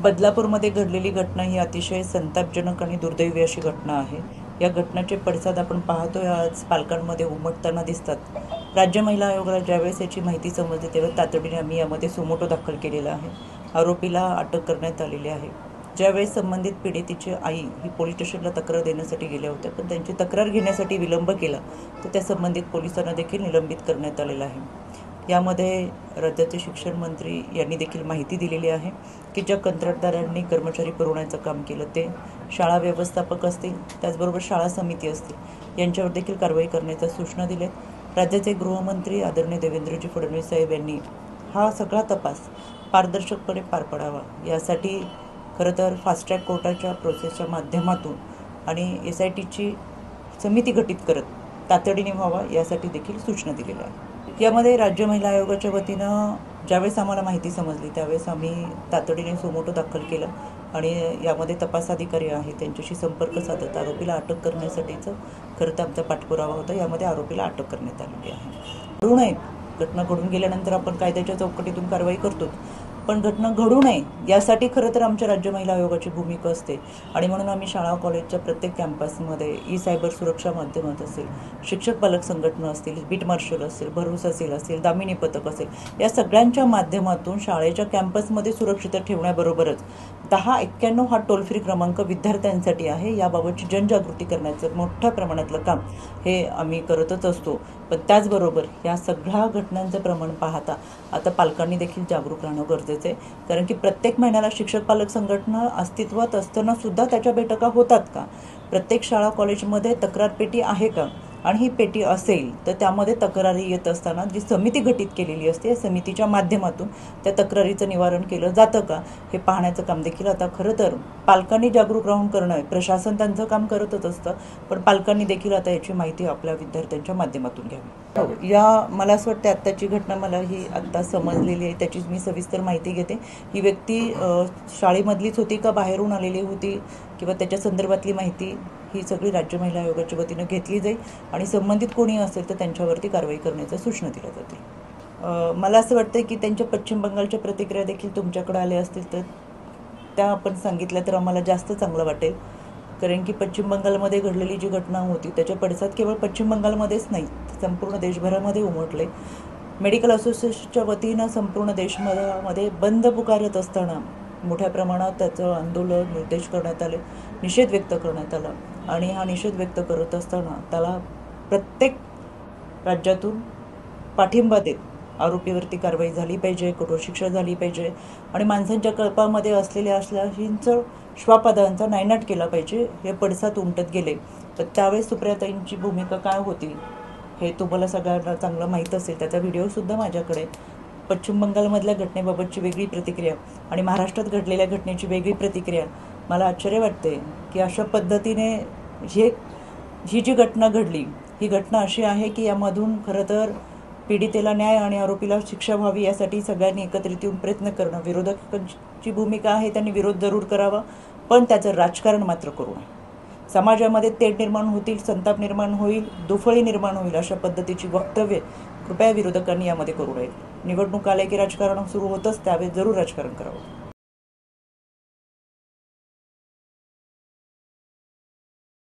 बदलापूरमध्ये घडलेली घटना ही अतिशय संतापजनक आणि दुर्दैवी अशी घटना आहे। या घटनेचे पडसाद आपण पाहतोय आज पालकांमध्ये उमटताना दिसतात। राज्य महिला आयोगाला ज्यावेळेस याची माहिती समजली तेव्हा तातडीने आम्ही यामध्ये सुमोटो दाखल केलेला आहे। आरोपीला अटक करण्यात आलेली आहे। ज्यावेळेस संबंधित पीडितेची आई ही पोलीस स्टेशनला तक्रार देण्यासाठी गेल्या होत्या, पण त्यांची तक्रार घेण्यासाठी विलंब केला तर त्या संबंधित पोलिसांना देखील निलंबित करण्यात आलेलं आहे। यामध्ये राज्याचे शिक्षण मंत्री यांनी देखील माहिती दिलेली आहे की ज्या कंत्राटदारांनी कर्मचारी पुरवण्याचं काम केलं ते शाळा व्यवस्थापक असतील, त्याचबरोबर शाळा समिती असतील, यांच्यावर देखील कारवाई करण्याच्या सूचना दिल्यात। राज्याचे गृहमंत्री आदरणीय देवेंद्रजी फडणवीस साहेब यांनी हा सगळा तपास पारदर्शकपणे पार पडावा यासाठी खरं तर फास्ट ट्रॅक कोर्टाच्या प्रोसेसच्या माध्यमातून आणि SITची समिती गठीत करत तातडीने व्हावा यासाठी देखील सूचना दिलेल्या आहेत। यामध्ये राज्य महिला आयोगाच्या वतीनं ज्यावेळेस आम्हाला माहिती समजली त्यावेळेस आम्ही तातडीने सुमोटो दाखल केलं आणि यामध्ये तपास अधिकारी आहे त्यांच्याशी संपर्क साधत आरोपीला अटक करण्यासाठीचं खरं तर आमचा पाठपुरावा होता। यामध्ये आरोपीला अटक करण्यात आलेली आहे। घडू नये, घटना घडून गेल्यानंतर आपण कायद्याच्या चौकटीतून कारवाई करतो, पण घटना घडू नये यासाठी खरं तर आमच्या राज्य महिला आयोगाची भूमिका असते आणि म्हणून आम्ही शाळा कॉलेजच्या प्रत्येक कॅम्पसमध्ये सायबर सुरक्षा माध्यमात असेल, शिक्षक पालक संघटना असतील, बीट मार्शल असेल, भरोसा सेल असेल, दामिनी पथक असेल, या सगळ्यांच्या माध्यमातून शाळेच्या कॅम्पसमध्ये सुरक्षित ठेवण्याबरोबरच 1091 हा टोल फ्री क्रमांक विद्यार्थ्यांसाठी आहे, याबाबतची जनजागृती करण्याचं मोठ्या प्रमाणातलं काम हे आम्ही करतच असतो। पण त्याचबरोबर या सगळ्या घटनांचं प्रमाण पाहता आता पालकांनी देखील जागरूक राहणं गरजेचं आहे, कारण की प्रत्येक महिन्याला शिक्षक पालक संघटना अस्तित्वात असताना सुद्धा त्याच्या बैठका होतात का? प्रत्येक शाळा कॉलेजमध्ये तक्रार पेटी आहे का? आणि ही पेटी असेल तर त्यामध्ये तक्रारी येत असताना जी समिती गठीत केलेली असते या समितीच्या माध्यमातून त्या तक्रारीचं निवारण केलं जातं का हे पाहण्याचं काम देखील आता खरं तर पालकांनी जागरूक राहून करणं आहे। प्रशासन त्यांचं काम करतच असतं, पण पालकांनी देखील आता याची माहिती आपल्या विद्यार्थ्यांच्या माध्यमातून घ्यावी। मला असं वाटतं आत्ताची घटना मला ही आत्ता समजलेली आहे, त्याचीच मी सविस्तर माहिती घेते। ही व्यक्ती शाळेमधलीच होती का बाहेरून आलेली होती किंवा त्याच्या संदर्भातली माहिती ही सगळी राज्य महिला आयोगाच्या वतीनं घेतली जाईल आणि संबंधित कोणी असेल तर त्यांच्यावरती कारवाई करण्याच्या सूचना दिल्या जातील। मला असं वाटतं की त्यांच्या पश्चिम बंगालच्या प्रतिक्रिया देखील तुमच्याकडे आल्या असतील तर त्या आपण सांगितल्या तर आम्हाला जास्त चांगलं वाटेल, कारण की पश्चिम बंगालमध्ये घडलेली जी घटना होती त्याचे पडसाद केवळ पश्चिम बंगालमध्येच नाही संपूर्ण देशभरामध्ये उमटले। मेडिकल असोसिएशनच्या वतीनं संपूर्ण देशभरामध्ये बंद पुकारत असताना मोठ्या प्रमाणात त्याचं आंदोलन निर्देश करण्यात आले, निषेध व्यक्त करण्यात आला आणि हा निषेध व्यक्त करत असताना त्याला प्रत्येक राज्यातून पाठिंबा देत आरोपीवरती कारवाई झाली पाहिजे, कठोर शिक्षा झाली पाहिजे आणि माणसांच्या कल्पामध्ये असलेल्या अश्लीलतांचं श्वापदांचा नायनाट केला पाहिजे। हे पडसाद उमटत गेले तर त्यावेळेस सुप्रियाताईंची भूमिका काय होती हे तुम्हाला सगळ्यांना चांगलं माहीत असेल, त्याचा व्हिडिओसुद्धा माझ्याकडे। पश्चिम बंगालमधल्या घटनेबाबतची वेगळी प्रतिक्रिया आणि महाराष्ट्रात घडलेल्या घटनेची वेगळी प्रतिक्रिया। मला आश्चर्य वाटते की अशा पद्धतीने ही जी घटना घडली ही घटना अशी आहे की यामधून खरं तर पीडितेला न्याय आणि आरोपीला शिक्षा व्हावी यासाठी सगळ्यांनी एकत्रित येऊन प्रयत्न करणं। विरोधकांची भूमिका आहे, त्यांनी विरोध जरूर करावा, पण त्याचं राजकारण मात्र करू नये। समाजामध्ये तेढ निर्माण होतील, संताप निर्माण होईल, दुफळी निर्माण होईल अशा पद्धतीची वक्तव्ये कृपया विरोधकांनी यामध्ये करू नये। निवडणूक आल्या की राजकारण सुरू होतंच, त्यावेळेस जरूर राजकारण करावं।